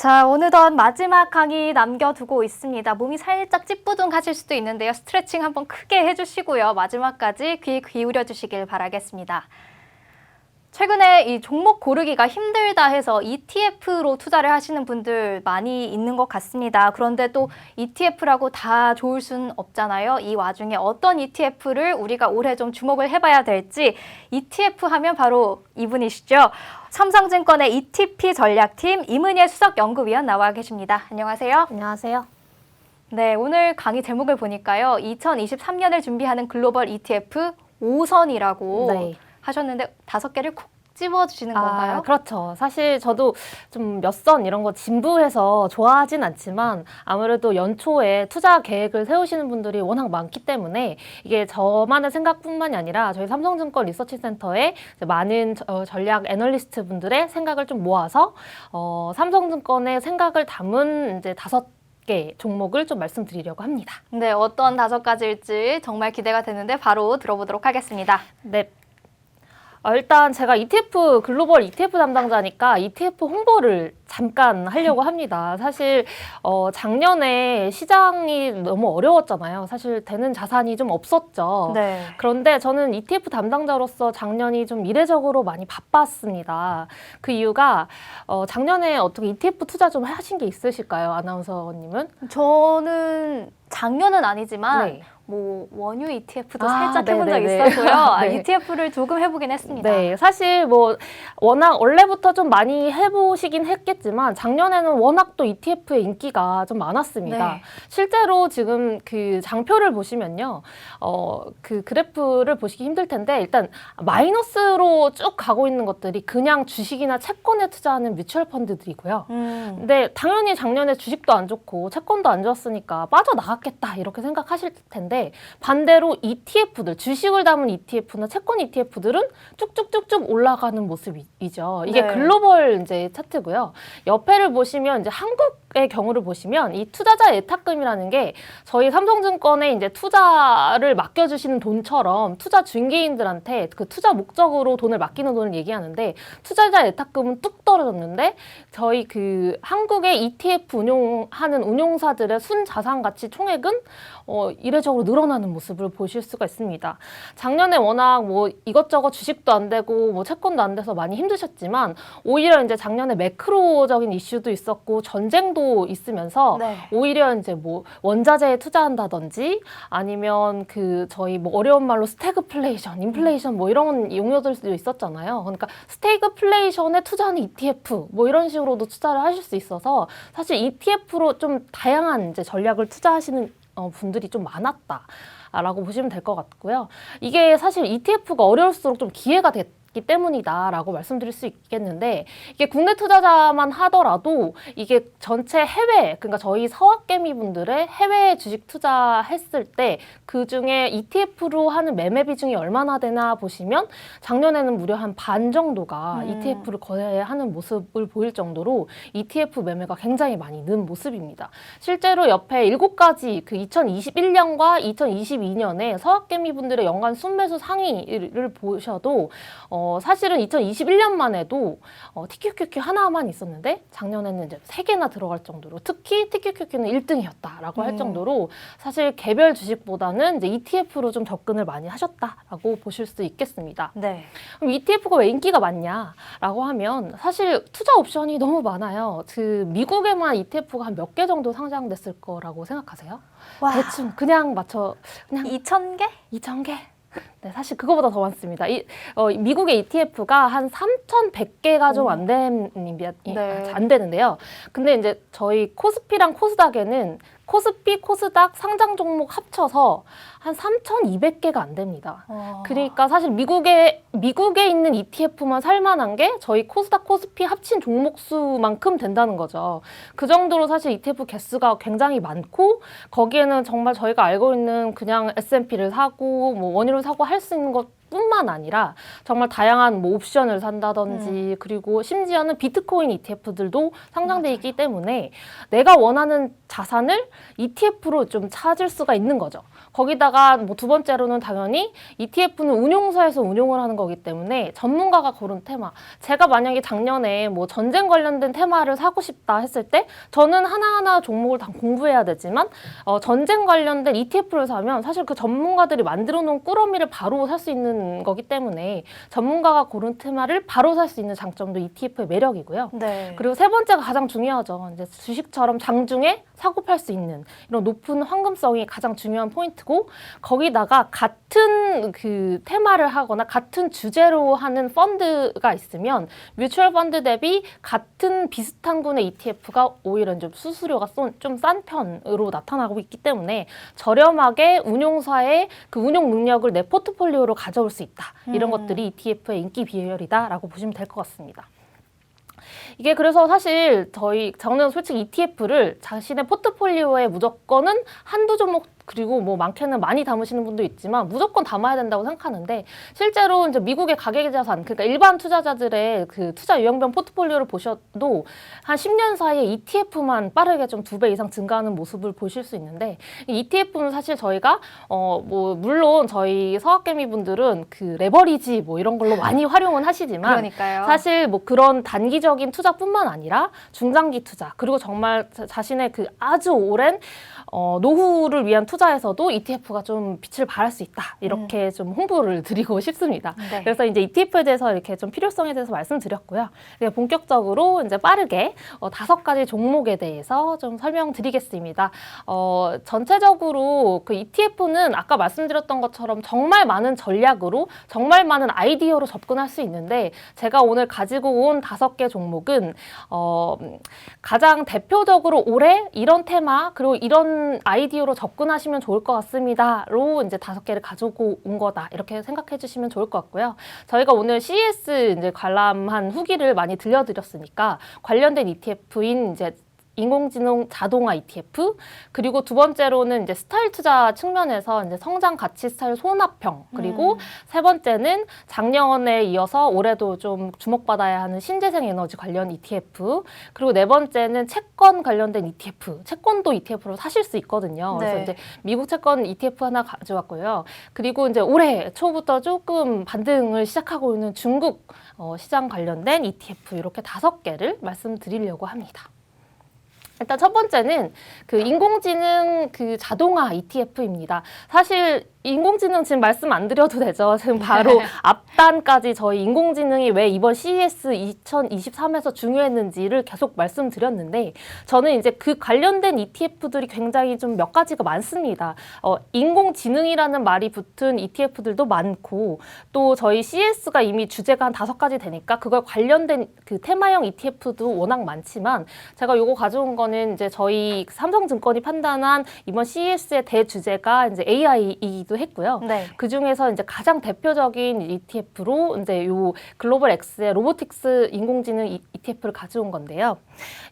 자, 어느덧 마지막 강의 남겨두고 있습니다. 몸이 살짝 찌뿌둥하실 수도 있는데요. 스트레칭 한번 크게 해주시고요. 마지막까지 귀 기울여 주시길 바라겠습니다. 최근에 이 종목 고르기가 힘들다 해서 ETF로 투자를 하시는 분들 많이 있는 것 같습니다. 그런데 또 ETF라고 다 좋을 수는 없잖아요. 이 와중에 어떤 ETF를 우리가 올해 좀 주목을 해봐야 될지 ETF 하면 바로 이분이시죠. 삼성증권의 ETP 전략팀 이문예 수석연구위원 나와 계십니다. 안녕하세요. 안녕하세요. 네, 오늘 강의 제목을 보니까요. 2023년을 준비하는 글로벌 ETF 5선이라고 네. 하셨는데 5개를 콕 집어주시는 건가요? 그렇죠. 사실 저도 좀 몇 선 이런 거 진부해서 좋아하진 않지만 아무래도 연초에 투자 계획을 세우시는 분들이 워낙 많기 때문에 이게 저만의 생각뿐만이 아니라 저희 삼성증권 리서치센터에 많은 전략 애널리스트 분들의 생각을 좀 모아서 삼성증권의 생각을 담은 이제 5개 종목을 좀 말씀드리려고 합니다. 네, 어떤 5가지일지 정말 기대가 되는데 바로 들어보도록 하겠습니다. 네. 일단 제가 ETF, 글로벌 ETF 담당자니까 ETF 홍보를 잠깐 하려고 합니다. 사실 작년에 시장이 너무 어려웠잖아요. 사실 되는 자산이 좀 없었죠. 네. 그런데 저는 ETF 담당자로서 작년이 좀 이례적으로 많이 바빴습니다. 그 이유가 작년에 어떻게 ETF 투자 좀 하신 게 있으실까요? 아나운서님은? 저는 작년은 아니지만 네. 뭐 원유 ETF도 살짝 네네네. 해본 적이 있었고요. 네. ETF를 조금 해보긴 했습니다. 네, 사실 뭐 워낙 원래부터 좀 많이 해보시긴 했겠지만 작년에는 워낙 또 ETF의 인기가 좀 많았습니다. 네. 실제로 지금 그 장표를 보시면요, 그 그래프를 보시기 힘들 텐데 일단 마이너스로 쭉 가고 있는 것들이 그냥 주식이나 채권에 투자하는 뮤추얼 펀드들이고요. 근데 당연히 작년에 주식도 안 좋고 채권도 안 좋았으니까 빠져나갔겠다 이렇게 생각하실 텐데 반대로 ETF들, 주식을 담은 ETF나 채권 ETF들은 쭉쭉쭉쭉 올라가는 모습이죠. 이게 네. 글로벌 이제 차트고요. 옆에를 보시면 이제 한국의 경우를 보시면 이 투자자 예탁금이라는 게 저희 삼성증권에 이제 투자를 맡겨주시는 돈처럼 투자 중개인들한테 그 투자 목적으로 돈을 맡기는 돈을 얘기하는데 투자자 예탁금은 뚝 떨어졌는데 저희 그 한국의 ETF 운용하는 운용사들의 순자산 가치 총액은 이례적으로 늘어나는 모습을 보실 수가 있습니다. 작년에 워낙 뭐 이것저것 주식도 안 되고 뭐 채권도 안 돼서 많이 힘드셨지만 오히려 이제 작년에 매크로적인 이슈도 있었고 전쟁도 있으면서 네. 오히려 이제 뭐 원자재에 투자한다든지 아니면 그 저희 뭐 어려운 말로 스태그플레이션, 인플레이션 뭐 이런 용어들도 있었잖아요. 그러니까 스태그플레이션에 투자하는 ETF 뭐 이런 식으로도 투자를 하실 수 있어서 사실 ETF로 좀 다양한 이제 전략을 투자하시는 분들이 좀 많았다라고 보시면 될 것 같고요. 이게 사실 ETF가 어려울수록 좀 기회가 됐기 때문이다라고 말씀드릴 수 있겠는데 이게 국내 투자자만 하더라도 이게 전체 해외, 그러니까 저희 서학개미 분들의 해외 주식 투자했을 때 그중에 ETF로 하는 매매 비중이 얼마나 되나 보시면 작년에는 무려 한 반 정도가 ETF를 거래하는 모습을 보일 정도로 ETF 매매가 굉장히 많이 는 모습입니다. 실제로 옆에 7가지 그 2021년과 2022년에 서학개미 분들의 연간 순매수 상위를 보셔도 사실은 2021년만 해도 TQQQ 하나만 있었는데 작년에는 이제 3개나 들어갈 정도로 특히 TQQQ는 1등이었다라고 할 정도로 사실 개별 주식보다는 이제 ETF로 좀 접근을 많이 하셨다라고 보실 수 있겠습니다. 네. 그럼 ETF가 왜 인기가 많냐라고 하면 사실 투자 옵션이 너무 많아요. 그 미국에만 ETF가 한 몇 개 정도 상장됐을 거라고 생각하세요? 와. 대충 그냥 맞춰 그냥 2,000개? 2,000개? 네, 사실 그거보다 더 많습니다. 미국의 ETF가 한 3,100개가 좀 안 네. 안 되는데요. 근데 이제 저희 코스피랑 코스닥에는 코스피, 코스닥 상장 종목 합쳐서 한 3,200개가 안 됩니다. 그러니까 사실 미국에 있는 ETF만 살만한 게 저희 코스닥, 코스피 합친 종목 수만큼 된다는 거죠. 그 정도로 사실 ETF 개수가 굉장히 많고 거기에는 정말 저희가 알고 있는 그냥 S&P를 사고 뭐 원유를 사고 할 수 있는 것 ETF뿐만 아니라 정말 다양한 뭐 옵션을 산다든지 그리고 심지어는 비트코인 ETF들도 상장돼 있기 때문에 내가 원하는 자산을 ETF로 좀 찾을 수가 있는 거죠. 거기다가 뭐 두 번째로는 당연히 ETF는 운용사에서 운용을 하는 거기 때문에 전문가가 고른 테마. 제가 만약에 작년에 뭐 전쟁 관련된 테마를 사고 싶다 했을 때 저는 하나하나 종목을 다 공부해야 되지만 전쟁 관련된 ETF를 사면 사실 그 전문가들이 만들어 놓은 꾸러미를 바로 살 수 있는 거기 때문에 전문가가 고른 테마를 바로 살 수 있는 장점도 ETF의 매력이고요. 네. 그리고 세 번째가 가장 중요하죠. 이제 주식처럼 장중에 사고 팔 수 있는 이런 높은 황금성이 가장 중요한 포인트고 거기다가 같은 그 테마를 하거나 같은 주제로 하는 펀드가 있으면 뮤추얼 펀드 대비 같은 비슷한 군의 ETF가 오히려 좀 수수료가 좀 싼 편으로 나타나고 있기 때문에 저렴하게 운용사의 그 운용 능력을 내 포트폴리오로 가져올 수 있다. 이런 것들이 ETF의 인기 비결이다라고 보시면 될 것 같습니다. 이게 그래서 사실 저는 솔직히 ETF를 자신의 포트폴리오에 무조건은 한두 종목 그리고 뭐 많게는 많이 담으시는 분도 있지만 무조건 담아야 된다고 생각하는데 실제로 이제 미국의 가계자산 그러니까 일반 투자자들의 그 투자 유형별 포트폴리오를 보셔도 한 10년 사이에 ETF만 빠르게 좀 2배 이상 증가하는 모습을 보실 수 있는데 이 ETF는 사실 저희가 뭐 물론 저희 서학개미 분들은 그 레버리지 뭐 이런 걸로 많이 활용은 하시지만 그러니까요. 사실 뭐 그런 단기적인 투자뿐만 아니라 중장기 투자 그리고 정말 자신의 그 아주 오랜 노후를 위한 투자에서도 ETF가 좀 빛을 발할 수 있다. 이렇게 좀 홍보를 드리고 싶습니다. 네. 그래서 이제 ETF에 대해서 이렇게 좀 필요성에 대해서 말씀드렸고요. 이제 본격적으로 이제 빠르게 5가지 종목에 대해서 좀 설명드리겠습니다. 전체적으로 그 ETF는 아까 말씀드렸던 것처럼 정말 많은 전략으로 정말 많은 아이디어로 접근할 수 있는데 제가 오늘 가지고 온 5개 종목은 가장 대표적으로 올해 이런 테마 그리고 이런 아이디어로 접근하시면 좋을 것 같습니다.로 이제 5개를 가지고 온 거다 이렇게 생각해 주시면 좋을 것 같고요. 저희가 오늘 CES 이제 관람한 후기를 많이 들려드렸으니까 관련된 ETF인 이제 인공지능 자동화 ETF 그리고 두 번째로는 이제 스타일 투자 측면에서 이제 성장 가치 스타일 손합형 그리고 세 번째는 작년에 이어서 올해도 좀 주목받아야 하는 신재생 에너지 관련 ETF 그리고 네 번째는 채권 관련된 ETF 채권도 ETF로 사실 수 있거든요. 그래서 네. 이제 미국 채권 ETF 하나 가져왔고요. 그리고 이제 올해 초부터 조금 반등을 시작하고 있는 중국 시장 관련된 ETF 이렇게 5개를 말씀드리려고 합니다. 일단 첫 번째는 그 인공지능 그 자동화 ETF입니다. 사실 인공지능 지금 말씀 안 드려도 되죠. 지금 바로 앞단까지 저희 인공지능이 왜 이번 CES 2023에서 중요했는지를 계속 말씀드렸는데 저는 이제 그 관련된 ETF들이 굉장히 좀 몇 가지가 많습니다. 인공지능이라는 말이 붙은 ETF들도 많고 또 저희 CES가 이미 주제가 한 5가지 되니까 그걸 관련된 그 테마형 ETF도 워낙 많지만 제가 요거 가져온 거는 이제 저희 삼성증권이 판단한 이번 CES의 대주제가 이제 AI이기도 했고요. 네. 그 중에서 이제 가장 대표적인 ETF로 이제 요 글로벌 X의 로보틱스 인공지능 ETF를 가져온 건데요.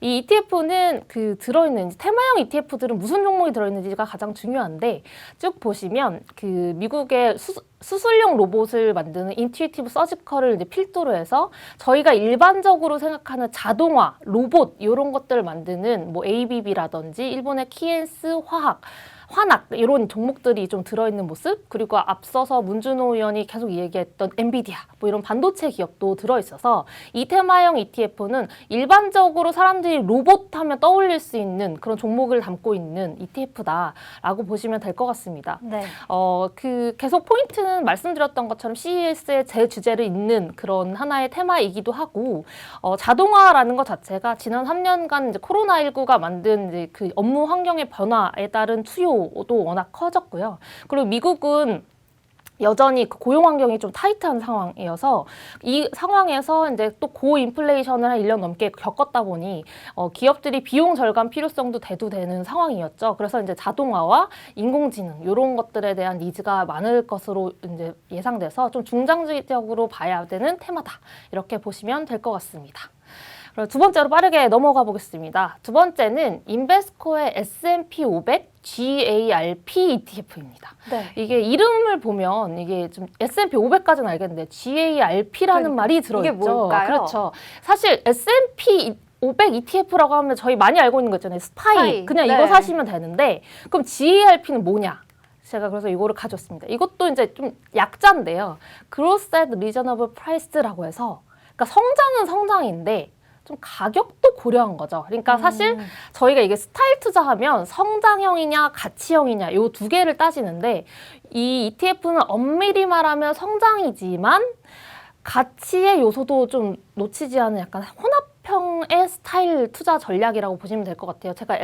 이 ETF는 그 들어있는 테마형 ETF들은 무슨 종목이 들어있는지가 가장 중요한데 쭉 보시면 그 미국의 수술용 로봇을 만드는 인투이티브 서지컬을 이제 필두로 해서 저희가 일반적으로 생각하는 자동화, 로봇 이런 것들을 만드는 뭐 ABB라든지 일본의 키엔스 화학 이런 종목들이 좀 들어있는 모습 그리고 앞서서 문준호 의원이 계속 얘기했던 엔비디아 뭐 이런 반도체 기업도 들어있어서 이 테마형 ETF는 일반적으로 사람들이 로봇 하면 떠올릴 수 있는 그런 종목을 담고 있는 ETF다라고 보시면 될 것 같습니다. 네. 그 계속 포인트는 말씀드렸던 것처럼 CES의 제 주제를 잇는 그런 하나의 테마이기도 하고 자동화라는 것 자체가 지난 3년간 이제 코로나19가 만든 이제 그 업무 환경의 변화에 따른 투요도 워낙 커졌고요. 그리고 미국은 여전히 그 고용 환경이 좀 타이트한 상황이어서 이 상황에서 이제 또 고인플레이션을 한 1년 넘게 겪었다 보니 기업들이 비용 절감 필요성도 대두되는 상황이었죠. 그래서 이제 자동화와 인공지능 이런 것들에 대한 니즈가 많을 것으로 이제 예상돼서 좀 중장기적으로 봐야 되는 테마다 이렇게 보시면 될 것 같습니다. 두 번째로 빠르게 넘어가 보겠습니다. 두 번째는 인베스코의 S&P 500 GARP ETF입니다. 네. 이게 이름을 보면 이게 좀 S&P 500까지는 알겠는데 GARP라는 말이 들어있죠. 이게 뭘까요? 그렇죠. 사실 S&P 500 ETF라고 하면 저희 많이 알고 있는 거 있잖아요. 스파이. 그냥 네. 이거 사시면 되는데 그럼 GARP는 뭐냐? 제가 그래서 이거를 가져왔습니다. 이것도 이제 좀 약자인데요. Growth at Reasonable Price라고 해서 그러니까 성장은 성장인데 좀 가격도 고려한 거죠. 그러니까 사실 저희가 이게 스타일 투자하면 성장형이냐 가치형이냐 요 두 개를 따지는데 이 ETF는 엄밀히 말하면 성장이지만 가치의 요소도 좀 놓치지 않은 약간 혼합형의 스타일 투자 전략이라고 보시면 될 것 같아요. 제가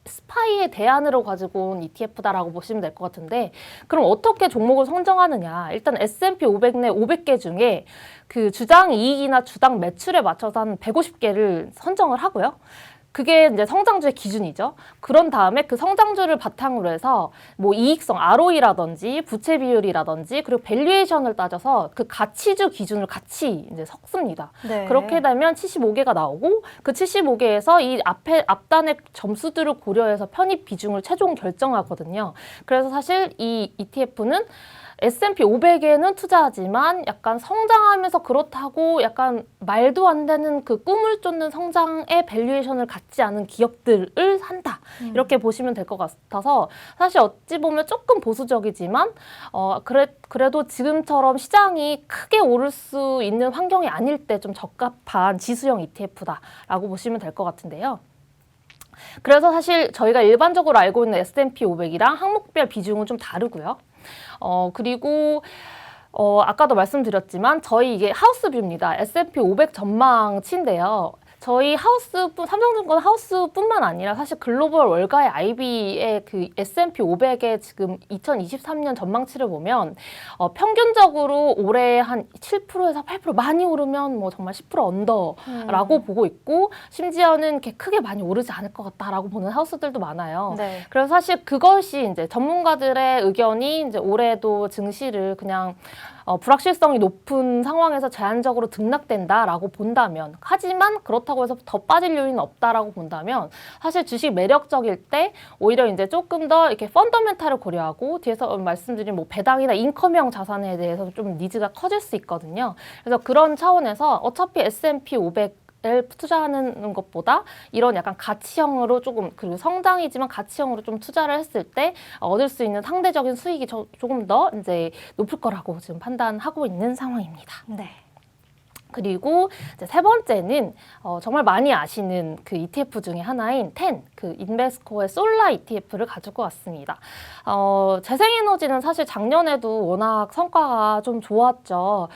스파이의 대안으로 가지고 온 ETF다라고 보시면 될 것 같은데 그럼 어떻게 종목을 선정하느냐. 일단 S&P 500 내 500개 중에 그 주당 이익이나 주당 매출에 맞춰서 한 150개를 선정을 하고요. 그게 이제 성장주의 기준이죠. 그런 다음에 그 성장주를 바탕으로 해서 뭐 이익성, ROE라든지 부채 비율이라든지 그리고 밸류에이션을 따져서 그 가치주 기준을 같이 이제 섞습니다. 네. 그렇게 되면 75개가 나오고 그 75개에서 이 앞단의 점수들을 고려해서 편입 비중을 최종 결정하거든요. 그래서 사실 이 ETF는 S&P 500에는 투자하지만 약간 성장하면서 그렇다고 약간 말도 안 되는 그 꿈을 쫓는 성장의 밸류에이션을 갖지 않은 기업들을 산다. 이렇게 보시면 될 것 같아서 사실 어찌 보면 조금 보수적이지만 그래도 지금처럼 시장이 크게 오를 수 있는 환경이 아닐 때 좀 적합한 지수형 ETF다라고 보시면 될 것 같은데요. 그래서 사실 저희가 일반적으로 알고 있는 S&P 500이랑 항목별 비중은 좀 다르고요. 그리고 아까도 말씀드렸지만 저희 이게 하우스뷰입니다. S&P 500 전망치인데요. 저희 삼성증권 하우스뿐만 아니라 사실 글로벌 월가의 IB의 그 S&P 500의 지금 2023년 전망치를 보면 평균적으로 올해 한 7%에서 8% 많이 오르면 뭐 정말 10% 언더라고 보고 있고 심지어는 이렇게 크게 많이 오르지 않을 것 같다라고 보는 하우스들도 많아요. 네. 그래서 사실 그것이 이제 전문가들의 의견이 이제 올해도 증시를 그냥 불확실성이 높은 상황에서 제한적으로 등락된다라고 본다면 하지만 그렇다고 해서 더 빠질 요인은 없다라고 본다면 사실 주식 매력적일 때 오히려 이제 조금 더 이렇게 펀더멘탈을 고려하고 뒤에서 말씀드린 뭐 배당이나 인컴형 자산에 대해서 좀 니즈가 커질 수 있거든요. 그래서 그런 차원에서 어차피 S&P 500 투자하는 것보다 이런 약간 가치형으로 조금 그리고 성장이지만 가치형으로 좀 투자를 했을 때 얻을 수 있는 상대적인 수익이 조금 더 이제 높을 거라고 지금 판단하고 있는 상황입니다. 네. 그리고 이제 세 번째는 정말 많이 아시는 그 ETF 중에 하나인 그 인베스코의 솔라 ETF를 가지고 왔습니다. 재생에너지는 사실 작년에도 워낙 성과가 좀 좋았죠.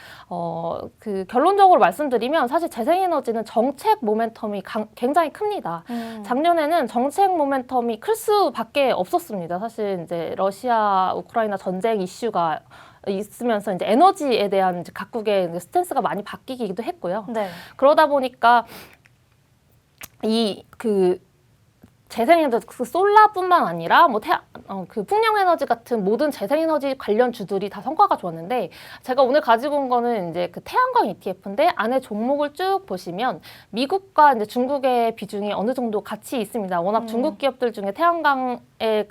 그 결론적으로 말씀드리면 사실 재생에너지는 정책 모멘텀이 굉장히 큽니다. 작년에는 정책 모멘텀이 클 수밖에 없었습니다. 사실 이제 러시아 우크라이나 전쟁 이슈가 있으면서 이제 에너지에 대한 이제 각국의 이제 스탠스가 많이 바뀌기도 했고요. 네. 그러다 보니까 재생에너지 그 솔라뿐만 아니라 뭐 그 풍력에너지 같은 모든 재생에너지 관련 주들이 다 성과가 좋았는데 제가 오늘 가지고 온 거는 이제 그 태양광 ETF인데 안에 종목을 쭉 보시면 미국과 이제 중국의 비중이 어느 정도 같이 있습니다. 워낙 중국 기업들 중에 태양광의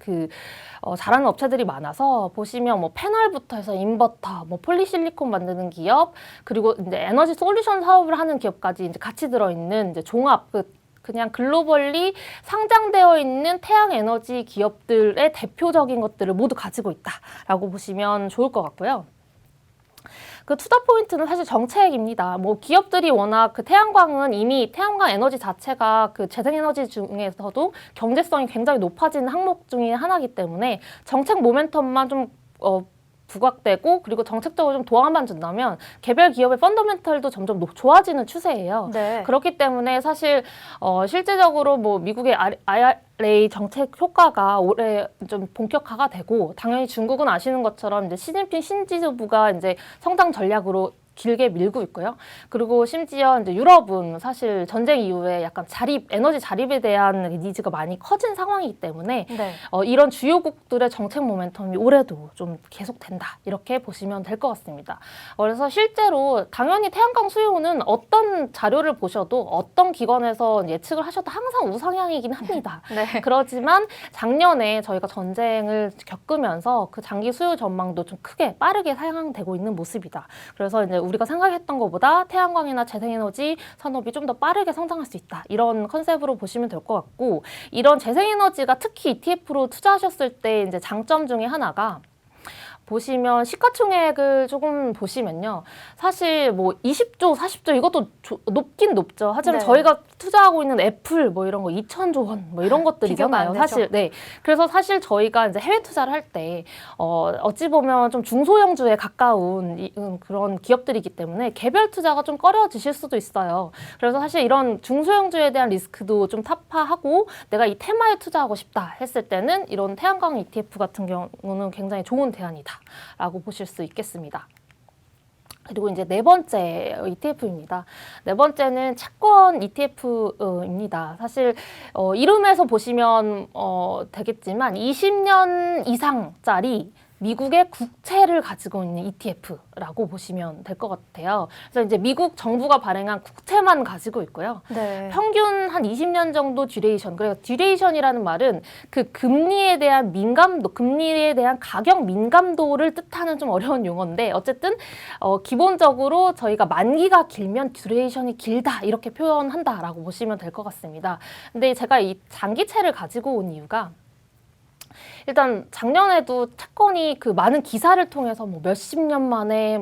잘하는 업체들이 많아서 보시면 뭐 패널부터 해서 인버터, 뭐 폴리실리콘 만드는 기업, 그리고 이제 에너지 솔루션 사업을 하는 기업까지 이제 같이 들어있는 이제 종합 그냥 글로벌리 상장되어 있는 태양 에너지 기업들의 대표적인 것들을 모두 가지고 있다라고 보시면 좋을 것 같고요. 그 투자 포인트는 사실 정책입니다. 뭐 기업들이 워낙 그 태양광은 이미 태양광 에너지 자체가 그 재생에너지 중에서도 경제성이 굉장히 높아지는 항목 중에 하나이기 때문에 정책 모멘텀만 좀 부각되고 그리고 정책적으로 좀 도움만 준다면 개별 기업의 펀더멘털도 점점 좋아지는 추세예요. 네. 그렇기 때문에 사실 실제적으로 뭐 미국의 IRA 정책 효과가 올해 좀 본격화가 되고 당연히 중국은 아시는 것처럼 이제 시진핑 신지주부가 이제 성장 전략으로 길게 밀고 있고요. 그리고 심지어 이제 유럽은 사실 전쟁 이후에 약간 에너지 자립에 대한 니즈가 많이 커진 상황이기 때문에 네. 이런 주요국들의 정책 모멘텀이 올해도 좀 계속된다. 이렇게 보시면 될 것 같습니다. 그래서 실제로 당연히 태양광 수요는 어떤 자료를 보셔도 어떤 기관에서 예측을 하셔도 항상 우상향이긴 합니다. 네. 그렇지만 작년에 저희가 전쟁을 겪으면서 그 장기 수요 전망도 좀 크게 빠르게 상향되고 있는 모습이다. 그래서 이제 우리가 생각했던 것보다 태양광이나 재생에너지 산업이 좀 더 빠르게 성장할 수 있다. 이런 컨셉으로 보시면 될 것 같고, 이런 재생에너지가 특히 ETF로 투자하셨을 때 이제 장점 중에 하나가 보시면 시가총액을 조금 보시면요. 사실 뭐 20조, 40조 이것도 높긴 높죠. 하지만 네. 저희가 투자하고 있는 애플 뭐 이런 거 2,000조 원 뭐 이런 것들이잖아요. 비교가 안 되죠. 사실 네. 그래서 사실 저희가 이제 해외 투자를 할 때 어찌 보면 좀 중소형주에 가까운 그런 기업들이기 때문에 개별 투자가 좀 꺼려지실 수도 있어요. 그래서 사실 이런 중소형주에 대한 리스크도 좀 타파하고 내가 이 테마에 투자하고 싶다 했을 때는 이런 태양광 ETF 같은 경우는 굉장히 좋은 대안이다. 라고 보실 수 있겠습니다. 그리고 이제 네 번째 ETF입니다. 네 번째는 채권 ETF입니다. 사실 이름에서 보시면 되겠지만 20년 이상짜리 미국의 국채를 가지고 있는 ETF라고 보시면 될 것 같아요. 그래서 이제 미국 정부가 발행한 국채만 가지고 있고요. 네. 평균 한 20년 정도 듀레이션. 그러니까 듀레이션이라는 말은 그 금리에 대한 민감도, 금리에 대한 가격 민감도를 뜻하는 좀 어려운 용어인데 어쨌든 기본적으로 저희가 만기가 길면 듀레이션이 길다 이렇게 표현한다라고 보시면 될 것 같습니다. 근데 제가 이 장기채를 가지고 온 이유가 일단 작년에도 채권이 그 많은 기사를 통해서 뭐 몇십 년 만에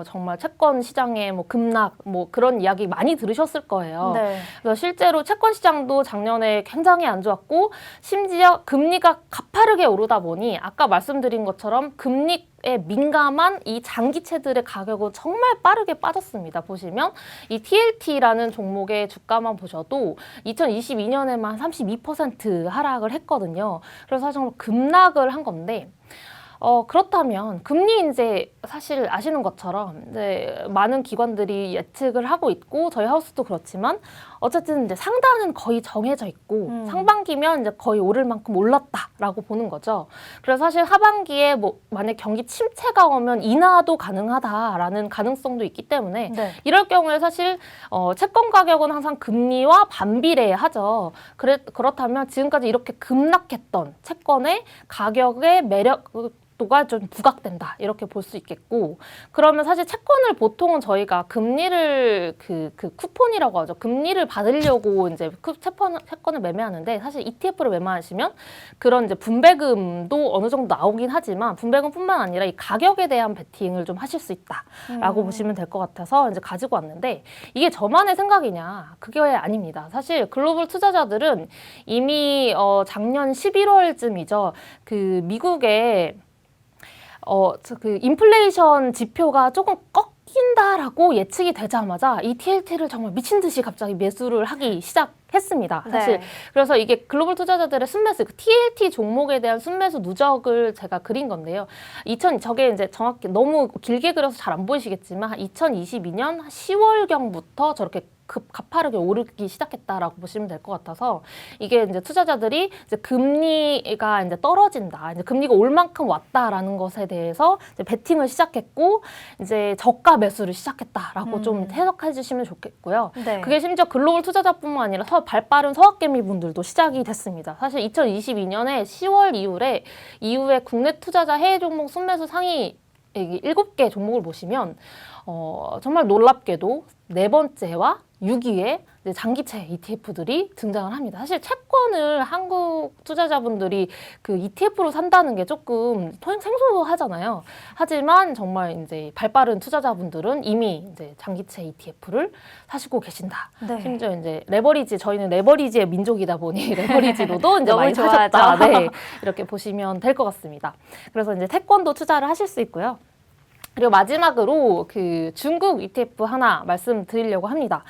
정말 채권 시장에 급락 그런 이야기 많이 들으셨을 거예요. 네. 그래서 실제로 채권 시장도 작년에 굉장히 안 좋았고 심지어 금리가 가파르게 오르다 보니 아까 말씀드린 것처럼 금리에 민감한 이 장기채들의 가격은 정말 빠르게 빠졌습니다. 보시면 이 TLT라는 종목의 주가만 보셔도 2022년에만 32% 하락을 했거든요. 그래서 사실 급락을 한 건데 그렇다면 금리 이제 사실 아시는 것처럼 이제 많은 기관들이 예측을 하고 있고 저희 하우스도 그렇지만 어쨌든 이제 상단은 거의 정해져 있고 상반기면 이제 거의 오를 만큼 올랐다라고 보는 거죠. 그래서 사실 하반기에 만약 경기 침체가 오면 인하도 가능하다라는 가능성도 있기 때문에 네. 이럴 경우에 사실 채권 가격은 항상 금리와 반비례하죠. 그렇다면 지금까지 이렇게 급락했던 채권의 가격의 매력도가 좀 부각된다 이렇게 볼 수 있겠고 그러면 사실 채권을 보통은 저희가 금리를 그 쿠폰이라고 하죠. 금리를 받으려고 이제 채권을 매매하는데 사실 ETF를 매매하시면 그런 이제 분배금도 어느 정도 나오긴 하지만 분배금뿐만 아니라 이 가격에 대한 베팅을 좀 하실 수 있다라고 보시면 될 것 같아서 이제 가지고 왔는데 이게 저만의 생각이냐 그게 아닙니다. 사실 글로벌 투자자들은 이미 작년 11월쯤이죠. 그 미국의 그 인플레이션 지표가 조금 꺾인다라고 예측이 되자마자 이 TLT를 정말 미친 듯이 갑자기 매수를 하기 시작했습니다. 사실 네. 그래서 이게 글로벌 투자자들의 순매수, 그 TLT 종목에 대한 순매수 누적을 제가 그린 건데요. 저게 이제 정확히 너무 길게 그려서 잘 안 보이시겠지만 2022년 10월경부터 저렇게 가파르게 오르기 시작했다라고 보시면 될 것 같아서 이게 이제 투자자들이 이제 금리가 이제 떨어진다, 이제 금리가 올 만큼 왔다라는 것에 대해서 이제 베팅을 시작했고 이제 저가 매수를 시작했다라고 좀 해석해 주시면 좋겠고요. 네. 그게 심지어 글로벌 투자자뿐만 아니라 발빠른 서학개미 분들도 시작이 됐습니다. 사실 2022년에 10월 이후에 국내 투자자 해외 종목 순매수 상위 7개 종목을 보시면 정말 놀랍게도 네 번째와 6위에 장기채 ETF들이 등장을 합니다. 사실 채권을 한국 투자자분들이 그 ETF로 산다는 게 조금 생소하잖아요. 하지만 정말 이제 발빠른 투자자분들은 이미 이제 장기채 ETF를 사시고 계신다. 네. 심지어 이제 저희는 레버리지의 민족이다 보니 레버리지로도 이제 너무 많이 좋아하죠. 사셨다. 네, 이렇게 보시면 될 것 같습니다. 그래서 이제 채권도 투자를 하실 수 있고요. 그리고 마지막으로 그 중국 ETF 하나 말씀드리려고 합니다.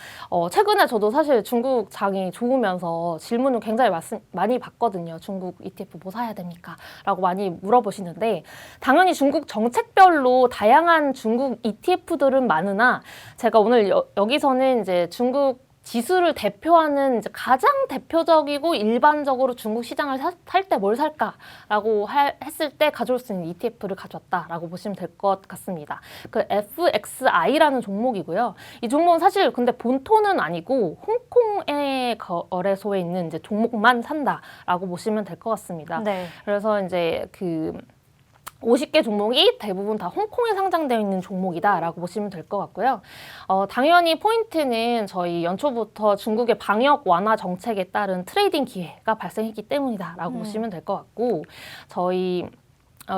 최근에 저도 사실 중국 장이 좋으면서 질문을 굉장히 많이 받거든요. 중국 ETF 뭐 사야 됩니까? 라고 많이 물어보시는데 당연히 중국 정책별로 다양한 중국 ETF들은 많으나 제가 오늘 여기서는 이제 중국 지수를 대표하는 이제 가장 대표적이고 일반적으로 중국 시장을 살 때 뭘 살까라고 했을 때 가져올 수 있는 ETF를 가져왔다라고 보시면 될 것 같습니다. 그 FXI라는 종목이고요. 이 종목은 사실 근데 본토는 아니고 홍콩의 거래소에 있는 이제 종목만 산다라고 보시면 될 것 같습니다. 네. 그래서 이제 그 50개 종목이 대부분 다 홍콩에 상장되어 있는 종목이다라고 보시면 될 것 같고요. 당연히 포인트는 저희 연초부터 중국의 방역 완화 정책에 따른 트레이딩 기회가 발생했기 때문이다라고 보시면 될 것 같고 저희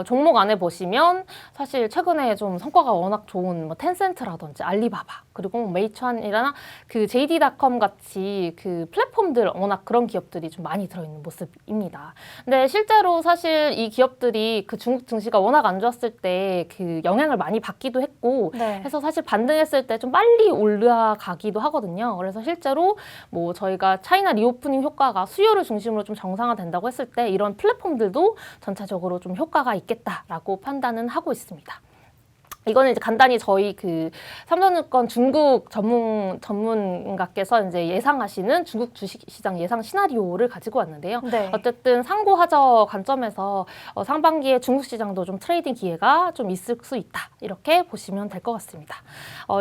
종목 안에 보시면 사실 최근에 좀 성과가 워낙 좋은 뭐 텐센트라든지 알리바바 그리고 뭐 메이천이나 그 JD.com 같이 그 플랫폼들 워낙 그런 기업들이 좀 많이 들어있는 모습입니다. 근데 실제로 사실 이 기업들이 그 중국 증시가 워낙 안 좋았을 때 그 영향을 많이 받기도 했고 네. 해서 사실 반등했을 때 좀 빨리 올라가기도 하거든요. 그래서 실제로 뭐 저희가 차이나 리오프닝 효과가 수요를 중심으로 좀 정상화된다고 했을 때 이런 플랫폼들도 전체적으로 좀 효과가 있겠다라고 판단은 하고 있습니다. 이거는 이제 간단히 저희 그 삼성증권 중국 전문가께서 이제 예상하시는 중국 주식시장 예상 시나리오를 가지고 왔는데요. 네. 어쨌든 상고하저 관점에서 상반기에 중국 시장도 좀 트레이딩 기회가 좀 있을 수 있다. 이렇게 보시면 될 것 같습니다.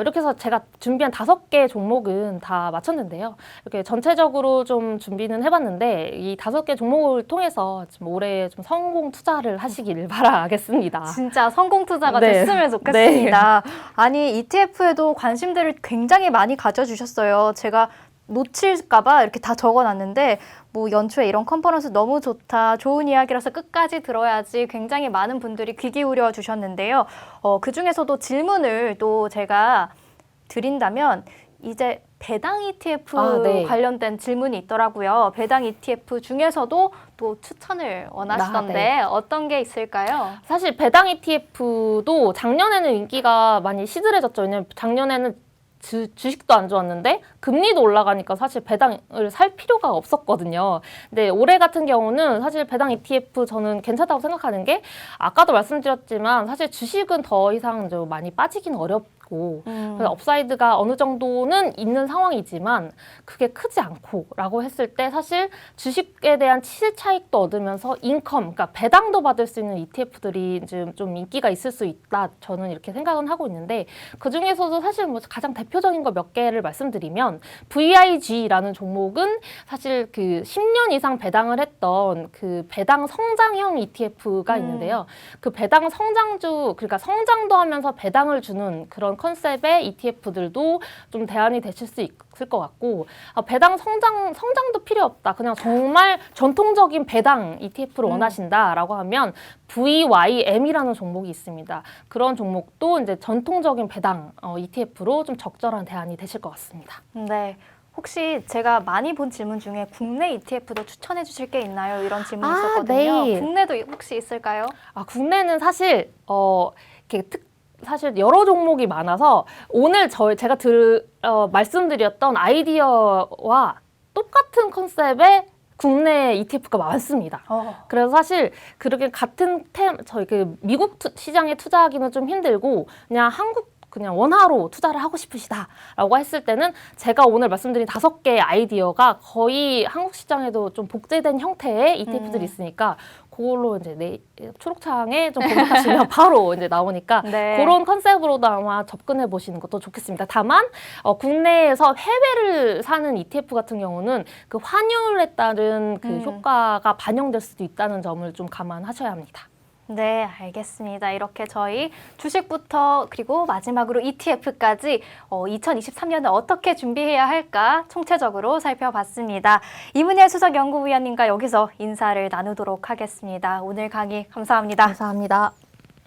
이렇게 해서 제가 준비한 5개 종목은 다 마쳤는데요. 이렇게 전체적으로 좀 준비는 해봤는데 이 5개 종목을 통해서 좀 올해 좀 성공 투자를 하시길 바라겠습니다. 진짜 성공 투자가 네. 됐으면 좋겠습니다. 아니 ETF에도 관심들을 굉장히 많이 가져주셨어요. 제가 놓칠까봐 이렇게 다 적어놨는데 뭐 연초에 이런 컨퍼런스 너무 좋다, 좋은 이야기라서 끝까지 들어야지 굉장히 많은 분들이 귀 기울여 주셨는데요. 그중에서도 질문을 또 제가 드린다면 이제 배당 ETF 네. 관련된 질문이 있더라고요. 배당 ETF 중에서도 또 추천을 원하시던데 네. 어떤 게 있을까요? 사실 배당 ETF도 작년에는 인기가 많이 시들해졌죠. 왜냐면 작년에는 주식도 안 좋았는데 금리도 올라가니까 사실 배당을 살 필요가 없었거든요. 근데 올해 같은 경우는 사실 배당 ETF 저는 괜찮다고 생각하는 게 아까도 말씀드렸지만 사실 주식은 더 이상 좀 많이 빠지긴 어렵고 그래서 업사이드가 어느 정도는 있는 상황이지만 그게 크지 않고라고 했을 때 사실 주식에 대한 시세 차익도 얻으면서 인컴, 그러니까 배당도 받을 수 있는 ETF들이 좀 인기가 있을 수 있다. 저는 이렇게 생각은 하고 있는데 그 중에서도 사실 뭐 가장 대표적인 거 몇 개를 말씀드리면 VIG라는 종목은 사실 그 10년 이상 배당을 했던 그 배당 성장형 ETF가 있는데요. 그 배당 성장주, 그러니까 성장도 하면서 배당을 주는 그런 컨셉의 ETF들도 좀 대안이 되실 수 있을 것 같고 배당 성장도 필요 없다. 그냥 정말 전통적인 배당 ETF를 원하신다라고 하면 VYM이라는 종목이 있습니다. 그런 종목도 이제 전통적인 배당 ETF로 좀 적절한 대안이 되실 것 같습니다. 네. 혹시 제가 많이 본 질문 중에 국내 ETF도 추천해 주실 게 있나요? 이런 질문이 있었거든요. 네. 국내도 혹시 있을까요? 국내는 사실 이렇게 사실 여러 종목이 많아서 오늘 제가 말씀드렸던 아이디어와 똑같은 컨셉의 국내 ETF가 많습니다. 그래서 사실 그렇게 같은 저희 그 미국 시장에 투자하기는 좀 힘들고 그냥 원화로 투자를 하고 싶으시다라고 했을 때는 제가 오늘 말씀드린 5개의 아이디어가 거의 한국 시장에도 좀 복제된 형태의 ETF들이 있으니까 그걸로 이제 초록창에 좀 검색하시면 바로 이제 나오니까 네. 그런 컨셉으로도 아마 접근해 보시는 것도 좋겠습니다. 다만 국내에서 해외를 사는 ETF 같은 경우는 그 환율에 따른 그 효과가 반영될 수도 있다는 점을 좀 감안하셔야 합니다. 네, 알겠습니다. 이렇게 저희 주식부터 그리고 마지막으로 ETF까지 2023년에 어떻게 준비해야 할까 총체적으로 살펴봤습니다. 이문혜 수석연구위원님과 여기서 인사를 나누도록 하겠습니다. 오늘 강의 감사합니다. 감사합니다.